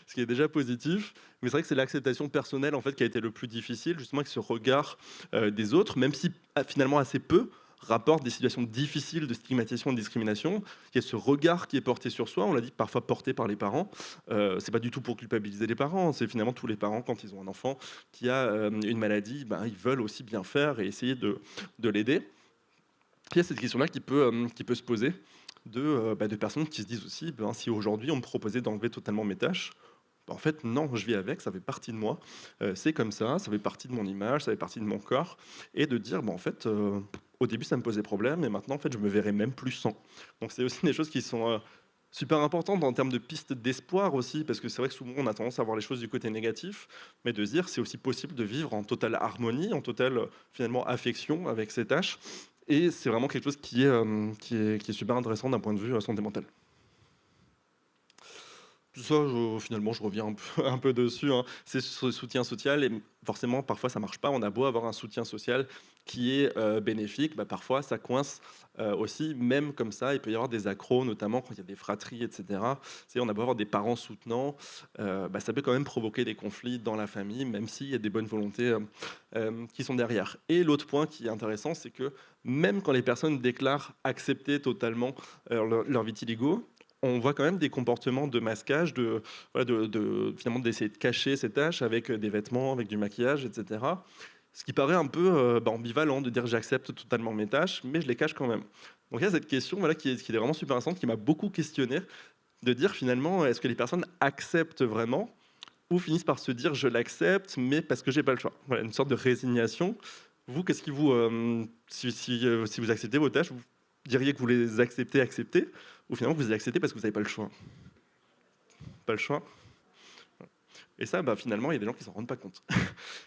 Ce qui est déjà positif, mais c'est vrai que c'est l'acceptation personnelle en fait qui a été le plus difficile, justement avec ce regard des autres, même si finalement assez peu rapportent des situations difficiles de stigmatisation et de discrimination. Il y a ce regard qui est porté sur soi, on l'a dit, parfois porté par les parents. C'est pas du tout pour culpabiliser les parents, c'est finalement tous les parents, quand ils ont un enfant qui a une maladie, ils veulent aussi bien faire et essayer de l'aider. Il y a cette question-là qui peut se poser de personnes qui se disent aussi, si aujourd'hui on me proposait d'enlever totalement mes tâches, en fait non, je vis avec, ça fait partie de moi, c'est comme ça fait partie de mon image, ça fait partie de mon corps, et de dire en fait au début ça me posait problème, et maintenant en fait je me verrais même plus sans. Donc c'est aussi des choses qui sont Super importante en termes de piste d'espoir aussi, parce que c'est vrai que souvent on a tendance à voir les choses du côté négatif, mais de se dire c'est aussi possible de vivre en totale harmonie, en totale finalement affection avec ses tâches. Et c'est vraiment quelque chose qui est super intéressant d'un point de vue santé mentale. Tout ça, finalement, je reviens un peu dessus, hein. C'est ce soutien social et forcément, parfois, ça marche pas. On a beau avoir un soutien social qui est bénéfique, bah, parfois, ça coince aussi. Même comme ça, il peut y avoir des accros, notamment quand il y a des fratries, etc. On a beau avoir des parents soutenants, bah, ça peut quand même provoquer des conflits dans la famille, même s'il y a des bonnes volontés qui sont derrière. Et l'autre point qui est intéressant, c'est que même quand les personnes déclarent accepter totalement leur vitiligo, on voit quand même des comportements de masquage, voilà, finalement d'essayer de cacher ces tâches avec des vêtements, avec du maquillage, etc. Ce qui paraît un peu ambivalent de dire j'accepte totalement mes tâches, mais je les cache quand même. Donc il y a cette question voilà, qui est vraiment super intéressante, qui m'a beaucoup questionné, de dire finalement est-ce que les personnes acceptent vraiment ou finissent par se dire je l'accepte, mais parce que j'ai pas le choix. Voilà, une sorte de résignation. Vous, qu'est-ce qui vous, si vous acceptez vos tâches, vous diriez que vous les acceptez, ou finalement vous les acceptez parce que vous n'avez pas le choix. Pas le choix. Et ça, bah, finalement, il y a des gens qui s'en rendent pas compte.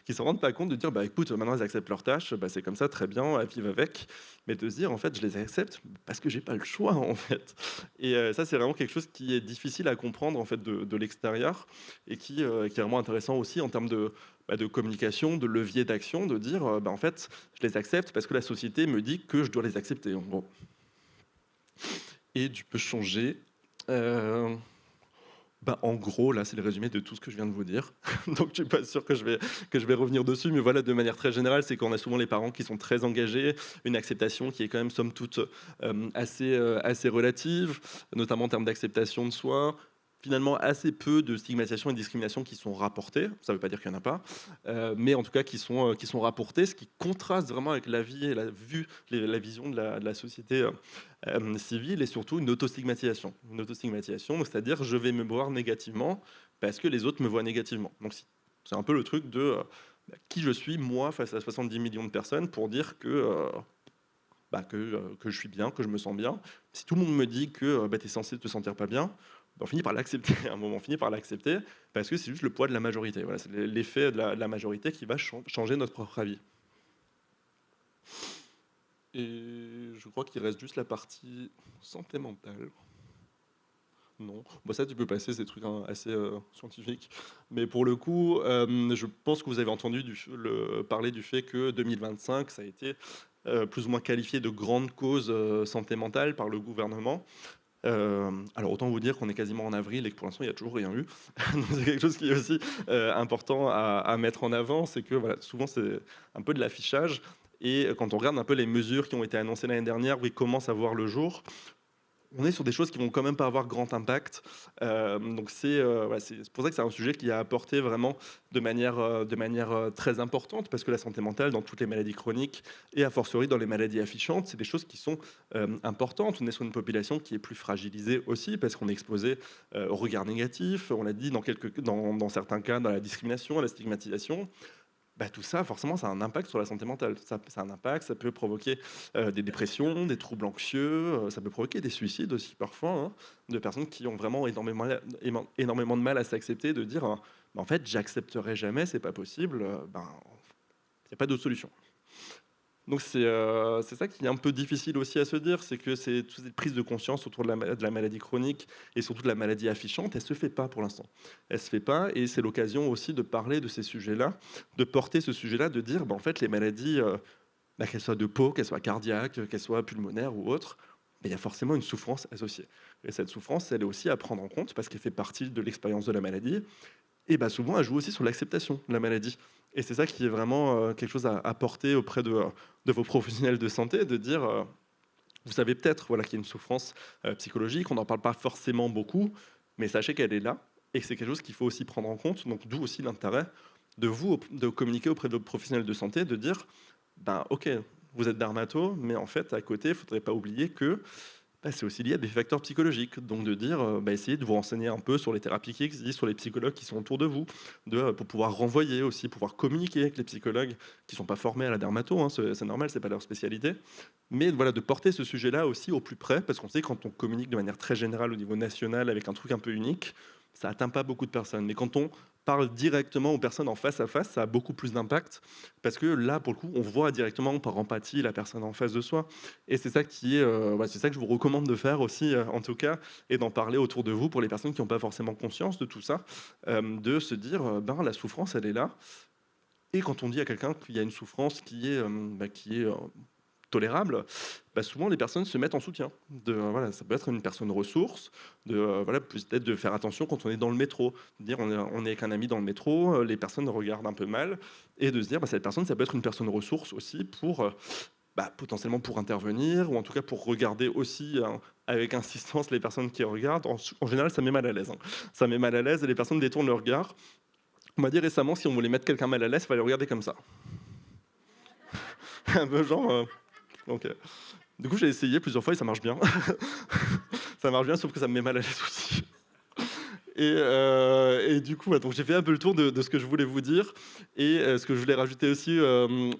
Qui s'en rendent pas compte de dire, bah, écoute, maintenant ils acceptent leurs tâches, bah, c'est comme ça, très bien, elles vivent avec. Mais de se dire, en fait, je les accepte parce que j'ai pas le choix, en fait. Et ça, c'est vraiment quelque chose qui est difficile à comprendre, en fait, de l'extérieur, et qui est vraiment intéressant aussi en termes de communication, de levier d'action, de dire, bah, en fait, je les accepte parce que la société me dit que je dois les accepter, en gros. Et tu peux changer. Bah, en gros, là, c'est le résumé de tout ce que je viens de vous dire. Donc, je suis pas sûr que je vais revenir dessus, mais voilà, de manière très générale, c'est qu'on a souvent les parents qui sont très engagés, une acceptation qui est quand même, somme toute, assez relative, notamment en termes d'acceptation de soi. Finalement, assez peu de stigmatisation et de discrimination qui sont rapportées. Ça ne veut pas dire qu'il n'y en a pas, mais en tout cas qui sont rapportées, ce qui contraste vraiment avec la vie et la vision de la société civile, et surtout une autostigmatisation. Une autostigmatisation, c'est-à-dire je vais me voir négativement parce que les autres me voient négativement. Donc c'est un peu le truc de qui je suis, moi, face à 70 millions de personnes, pour dire que je suis bien, que je me sens bien. Si tout le monde me dit que tu es censé te sentir pas bien, on finit par l'accepter. À un moment, on finit par l'accepter parce que c'est juste le poids de la majorité. Voilà, c'est l'effet de la majorité qui va changer notre propre avis. Et je crois qu'il reste juste la partie santé mentale. Non, bah ça tu peux passer, ces trucs assez scientifiques. Mais pour le coup, je pense que vous avez entendu parler du fait que 2025, ça a été plus ou moins qualifié de grande cause santé mentale par le gouvernement. Alors autant vous dire qu'on est quasiment en avril et que pour l'instant il n'y a toujours rien eu. Donc c'est quelque chose qui est aussi important à mettre en avant, c'est que voilà, souvent c'est un peu de l'affichage. Et quand on regarde un peu les mesures qui ont été annoncées l'année dernière, où ils commencent à voir le jour, on est sur des choses qui vont quand même pas avoir grand impact. Donc c'est pour ça que c'est un sujet qui a apporté vraiment de manière très importante, parce que la santé mentale dans toutes les maladies chroniques et a fortiori dans les maladies affichantes, c'est des choses qui sont importantes. On est sur une population qui est plus fragilisée aussi parce qu'on est exposé au regard négatif, on l'a dit dans certains cas, dans la discrimination, à la stigmatisation. Bah, tout ça, forcément, ça a un impact sur la santé mentale. Ça a un impact, ça peut provoquer des dépressions, des troubles anxieux, ça peut provoquer des suicides aussi parfois, hein, de personnes qui ont vraiment énormément de mal à s'accepter, de dire bah, en fait, j'accepterai jamais, c'est pas possible, il n'y a pas d'autre solution. Donc c'est ça qui est un peu difficile aussi à se dire, c'est que c'est toute cette prise de conscience autour de la maladie chronique et surtout de la maladie affichante, elle se fait pas pour l'instant. Elle se fait pas, et c'est l'occasion aussi de parler de ces sujets-là, de porter ce sujet-là, de dire en fait les maladies, qu'elles soient de peau, qu'elles soient cardiaques, qu'elles soient pulmonaires ou autres, il y a forcément une souffrance associée. Et cette souffrance, elle est aussi à prendre en compte parce qu'elle fait partie de l'expérience de la maladie. Et bah souvent, elle joue aussi sur l'acceptation de la maladie. Et c'est ça qui est vraiment quelque chose à porter auprès de vos professionnels de santé, de dire, vous savez peut-être voilà, qu'il y a une souffrance psychologique, on n'en parle pas forcément beaucoup, mais sachez qu'elle est là, et que c'est quelque chose qu'il faut aussi prendre en compte. Donc d'où aussi l'intérêt de communiquer auprès de vos professionnels de santé, de dire, ok, vous êtes dermato, mais en fait, à côté, il ne faudrait pas oublier que C'est aussi lié à des facteurs psychologiques. Donc de dire, essayez de vous renseigner un peu sur les thérapies qui existent, sur les psychologues qui sont autour de vous, pour pouvoir renvoyer aussi, pouvoir communiquer avec les psychologues qui ne sont pas formés à la dermato, hein, c'est normal, c'est pas leur spécialité. Mais voilà, de porter ce sujet-là aussi au plus près, parce qu'on sait que quand on communique de manière très générale au niveau national avec un truc un peu unique, ça atteint pas beaucoup de personnes. Mais quand on parle directement aux personnes en face à face, ça a beaucoup plus d'impact, parce que là, pour le coup, on voit directement par empathie la personne en face de soi. Et c'est ça c'est ça que je vous recommande de faire aussi, en tout cas, et d'en parler autour de vous pour les personnes qui n'ont pas forcément conscience de tout ça, de se dire, la souffrance, elle est là. Et quand on dit à quelqu'un qu'il y a une souffrance qui est tolérable, souvent les personnes se mettent en soutien. Ça peut être une personne ressource, peut-être de faire attention quand on est dans le métro, de dire on est avec un ami dans le métro, les personnes regardent un peu mal, et de se dire cette personne, ça peut être une personne ressource aussi pour potentiellement pour intervenir, ou en tout cas pour regarder aussi avec insistance les personnes qui regardent. En général, ça met mal à l'aise. Ça met mal à l'aise et les personnes détournent le regard. On m'a dit récemment, si on voulait mettre quelqu'un mal à l'aise, il fallait le regarder comme ça. Un peu genre... Donc, du coup, j'ai essayé plusieurs fois et ça marche bien. Ça marche bien, sauf que ça me met mal à l'aise aussi. Et du coup, donc j'ai fait un peu le tour de ce que je voulais vous dire. Et ce que je voulais rajouter aussi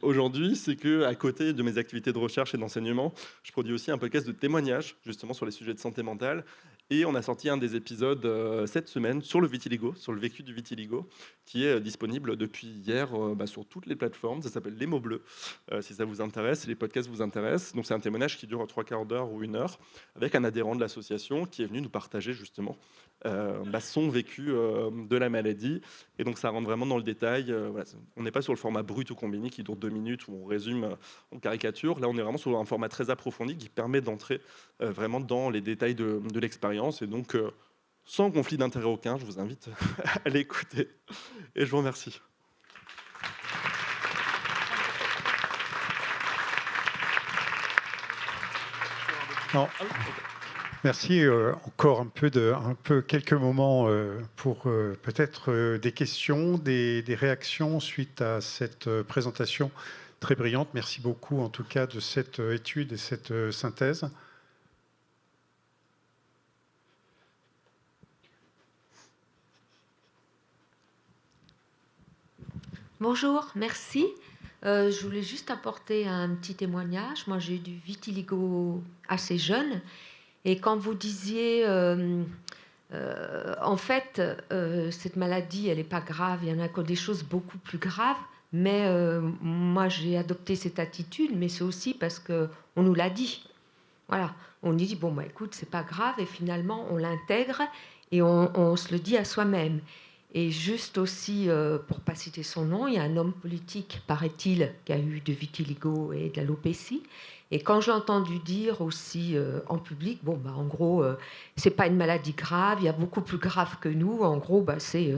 aujourd'hui, c'est qu'à côté de mes activités de recherche et d'enseignement, je produis aussi un podcast de témoignages, justement sur les sujets de santé mentale. Et on a sorti un des épisodes cette semaine sur le vitiligo, sur le vécu du vitiligo, qui est disponible depuis hier sur toutes les plateformes. Ça s'appelle Les mots bleus, si ça vous intéresse, si les podcasts vous intéressent. Donc c'est un témoignage qui dure 3/4 d'heure ou 1 heure, avec un adhérent de l'association qui est venu nous partager justement son vécu de la maladie. Et donc ça rentre vraiment dans le détail. On n'est pas sur le format brut ou combiné qui dure 2 minutes où on résume, on caricature. Là, on est vraiment sur un format très approfondi qui permet d'entrer vraiment dans les détails de l'expérience. Et donc, sans conflit d'intérêt aucun, je vous invite à l'écouter. Et je vous remercie. Non. Merci. Encore quelques moments pour peut-être des questions, des réactions suite à cette présentation très brillante. Merci beaucoup en tout cas de cette étude et cette synthèse. Bonjour, merci. Je voulais juste apporter un petit témoignage. Moi, j'ai eu du vitiligo assez jeune. Et quand vous disiez, en fait, cette maladie, elle n'est pas grave, il y en a des choses beaucoup plus graves. Mais moi, j'ai adopté cette attitude, mais c'est aussi parce qu'on nous l'a dit. Voilà, on dit, bon, écoute, c'est pas grave. Et finalement, on l'intègre et on se le dit à soi-même. Et juste aussi, pour ne pas citer son nom, il y a un homme politique, paraît-il, qui a eu de vitiligo et de l'alopécie. Et quand j'ai entendu dire aussi en public, en gros, c'est pas une maladie grave, il y a beaucoup plus grave que nous. En gros, c'est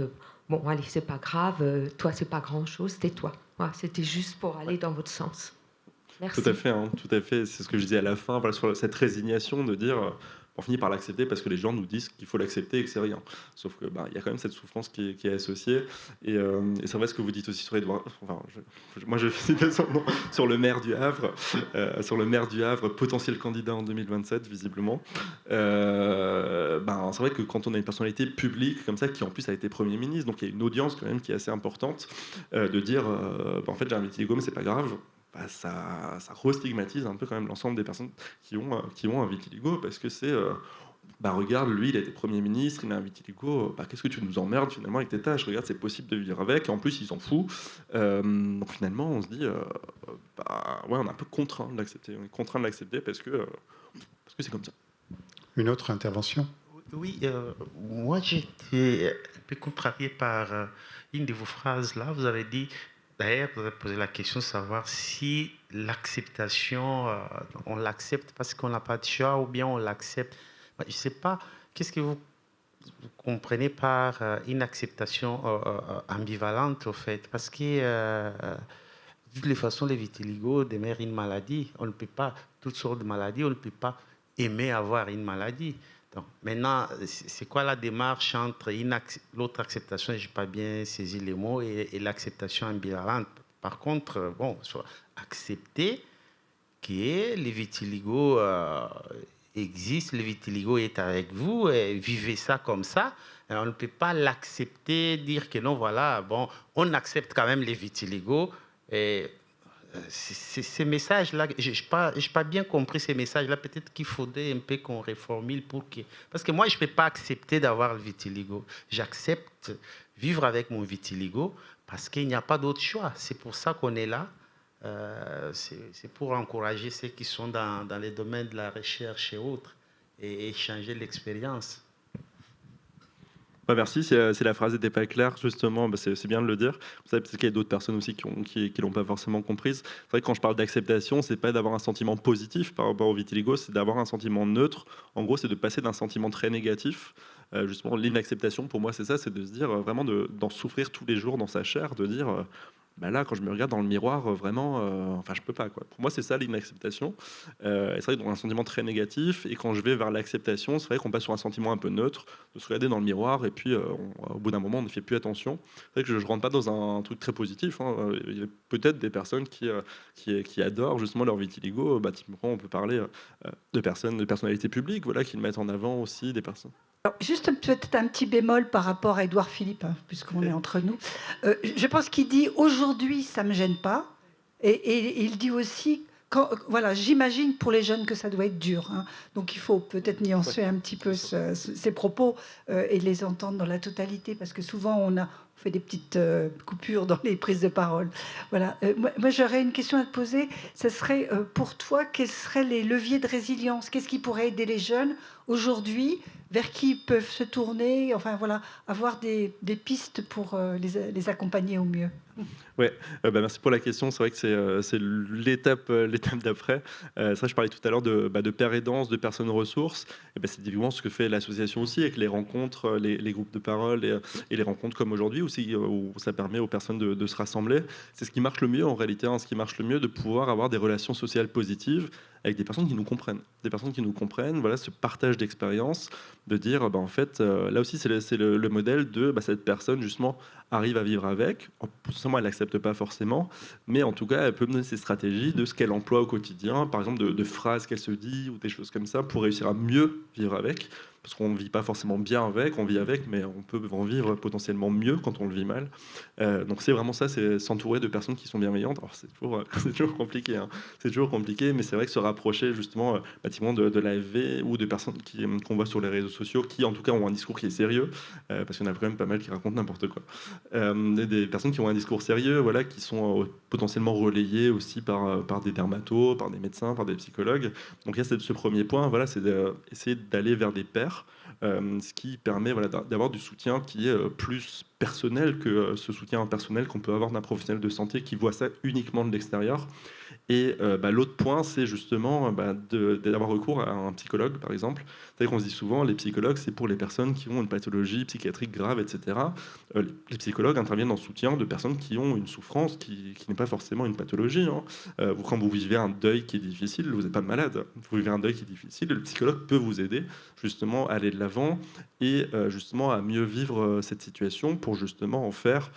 allez, c'est pas grave, toi, c'est pas grand-chose, tais-toi. Voilà, c'était juste pour aller dans votre sens. Merci. Tout à fait. C'est ce que je disais à la fin, sur cette résignation de dire... on finit par l'accepter parce que les gens nous disent qu'il faut l'accepter et que c'est rien. Sauf que il y a quand même cette souffrance qui est associée. Et c'est vrai ce que vous dites aussi sur Edouard. Moi, je citais son nom sur le maire du Havre, potentiel candidat en 2027, visiblement. C'est vrai que quand on a une personnalité publique comme ça, qui en plus a été Premier ministre, donc il y a une audience quand même qui est assez importante, de dire en fait j'ai un vitiligo mais c'est pas grave. Ça restigmatise un peu quand même l'ensemble des personnes qui ont un vitiligo, parce que c'est regarde, lui il a été Premier ministre, il a un vitiligo, qu'est-ce que tu nous emmerdes finalement avec tes tâches, regarde, c'est possible de vivre avec, et en plus il s'en fout. Donc finalement on se dit on est un peu contraint de l'accepter, parce que c'est comme ça. Une autre intervention? Oui, moi j'ai été un peu contrarié par une de vos phrases là. Vous avez dit, d'ailleurs, vous avez posé la question de savoir si l'acceptation, on l'accepte parce qu'on n'a pas de choix, ou bien on l'accepte. Je ne sais pas, qu'est-ce que vous comprenez par une acceptation ambivalente, au fait? Parce que, de toutes les façons, les vitiligo demeurent une maladie. On ne peut pas, toutes sortes de maladies, on ne peut pas aimer avoir une maladie. Donc, maintenant, c'est quoi la démarche entre l'autre acceptation, je n'ai pas bien saisi les mots, et l'acceptation ambivalente? Par contre, soit accepter que les vitiligo existe, le vitiligo est avec vous, et vivez ça comme ça. Et on ne peut pas l'accepter, dire que non, voilà, bon, on accepte quand même les vitiligos. Et ces messages-là, je n'ai pas bien compris ces messages-là. Peut-être qu'il faudrait un peu qu'on reformule pour que... Parce que moi, je ne peux pas accepter d'avoir le vitiligo. J'accepte vivre avec mon vitiligo parce qu'il n'y a pas d'autre choix. C'est pour ça qu'on est là. C'est pour encourager ceux qui sont dans les domaines de la recherche et autres et échanger l'expérience. Merci, si la phrase n'était pas claire, justement, c'est bien de le dire. Vous savez, peut-être qu'il y a d'autres personnes aussi qui l'ont pas forcément comprise. C'est vrai que quand je parle d'acceptation, c'est pas d'avoir un sentiment positif par rapport au vitiligo, c'est d'avoir un sentiment neutre. En gros, c'est de passer d'un sentiment très négatif. Justement, l'inacceptation, pour moi, c'est ça, c'est de se dire vraiment d'en souffrir tous les jours dans sa chair, de dire... là, quand je me regarde dans le miroir, vraiment, je peux pas, quoi. Pour moi, c'est ça l'inacceptation. Et c'est vrai que dans un sentiment très négatif, et quand je vais vers l'acceptation, c'est vrai qu'on passe sur un sentiment un peu neutre, de se regarder dans le miroir, et puis au bout d'un moment, on ne fait plus attention. C'est vrai que je rentre pas dans un truc très positif. Il y a peut-être des personnes qui adorent justement leur vitiligo. Typiquement, on peut parler de personnalités publiques, voilà, qui le mettent en avant aussi, des personnes. Alors, juste peut-être un petit bémol par rapport à Édouard Philippe, puisqu'on est entre nous. Je pense qu'il dit « aujourd'hui, ça ne me gêne pas ». Et il dit aussi voilà, j'imagine pour les jeunes que ça doit être dur. Donc il faut peut-être nuancer un petit peu ces propos et les entendre dans la totalité, parce que souvent on fait des petites coupures dans les prises de parole. Voilà. Moi, j'aurais une question à te poser. Ce serait pour toi, quels seraient les leviers de résilience? Qu'est-ce qui pourrait aider les jeunes aujourd'hui? Vers qui ils peuvent se tourner? Enfin voilà, avoir des pistes pour les accompagner au mieux. Ouais, merci pour la question. C'est vrai que c'est l'étape d'après. C'est vrai que je parlais tout à l'heure de pères aidants, de personnes ressources. Et c'est évidemment ce que fait l'association aussi, avec les rencontres, les groupes de parole et les rencontres comme aujourd'hui aussi, où ça permet aux personnes de se rassembler. C'est ce qui marche le mieux en réalité, ce qui marche le mieux, de pouvoir avoir des relations sociales positives avec des personnes qui nous comprennent. Des personnes qui nous comprennent, voilà, ce partage d'expérience, de dire, en fait, là aussi, c'est le modèle de cette personne, justement, arrive à vivre avec. Potentiellement, elle l'accepte pas forcément, mais en tout cas, elle peut mener ses stratégies de ce qu'elle emploie au quotidien, par exemple de phrases qu'elle se dit ou des choses comme ça, pour réussir à mieux vivre avec. Parce qu'on ne vit pas forcément bien avec, on vit avec, mais on peut en vivre potentiellement mieux quand on le vit mal. Donc c'est vraiment ça, c'est s'entourer de personnes qui sont bienveillantes. Alors c'est toujours compliqué, c'est toujours compliqué, mais c'est vrai que se rapprocher justement de l'AFV ou de personnes qu'on voit sur les réseaux sociaux, qui en tout cas ont un discours qui est sérieux, parce qu'il y en a quand même pas mal qui racontent n'importe quoi. Des personnes qui ont un discours sérieux, voilà, qui sont potentiellement relayées aussi par des dermatos, par des médecins, par des psychologues. Donc là, c'est ce premier point, voilà, c'est d'essayer d'aller vers des pairs. Ce qui permet d'avoir du soutien qui est plus personnel que ce soutien personnel qu'on peut avoir d'un professionnel de santé qui voit ça uniquement de l'extérieur. Et l'autre point, c'est justement d'avoir recours à un psychologue, par exemple. C'est-à-dire qu'on se dit souvent, les psychologues, c'est pour les personnes qui ont une pathologie psychiatrique grave, etc. Les psychologues interviennent en soutien de personnes qui ont une souffrance qui n'est pas forcément une pathologie. Quand vous vivez un deuil qui est difficile, vous n'êtes pas malade. Vous vivez un deuil qui est difficile, le psychologue peut vous aider justement à aller de l'avant et justement à mieux vivre cette situation pour justement en faire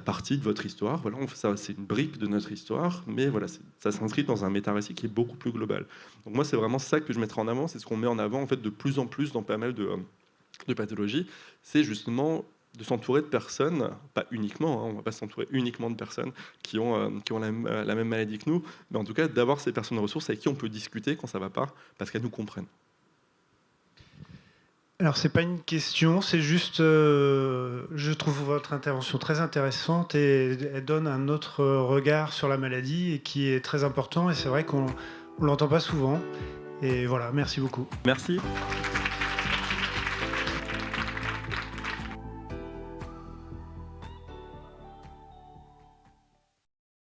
partie de votre histoire. Voilà, ça, c'est une brique de notre histoire, mais voilà, ça s'inscrit dans un méta-récit qui est beaucoup plus global. Donc moi, c'est vraiment ça que je mettrai en avant, c'est ce qu'on met en avant en fait de plus en plus dans pas mal de pathologies, c'est justement de s'entourer de personnes, pas uniquement, on ne va pas s'entourer uniquement de personnes qui ont la même maladie que nous, mais en tout cas d'avoir ces personnes ressources avec qui on peut discuter quand ça ne va pas, parce qu'elles nous comprennent. Alors, c'est pas une question, c'est juste, je trouve votre intervention très intéressante et elle donne un autre regard sur la maladie et qui est très important. Et c'est vrai qu'on l'entend pas souvent. Et voilà, merci beaucoup. Merci.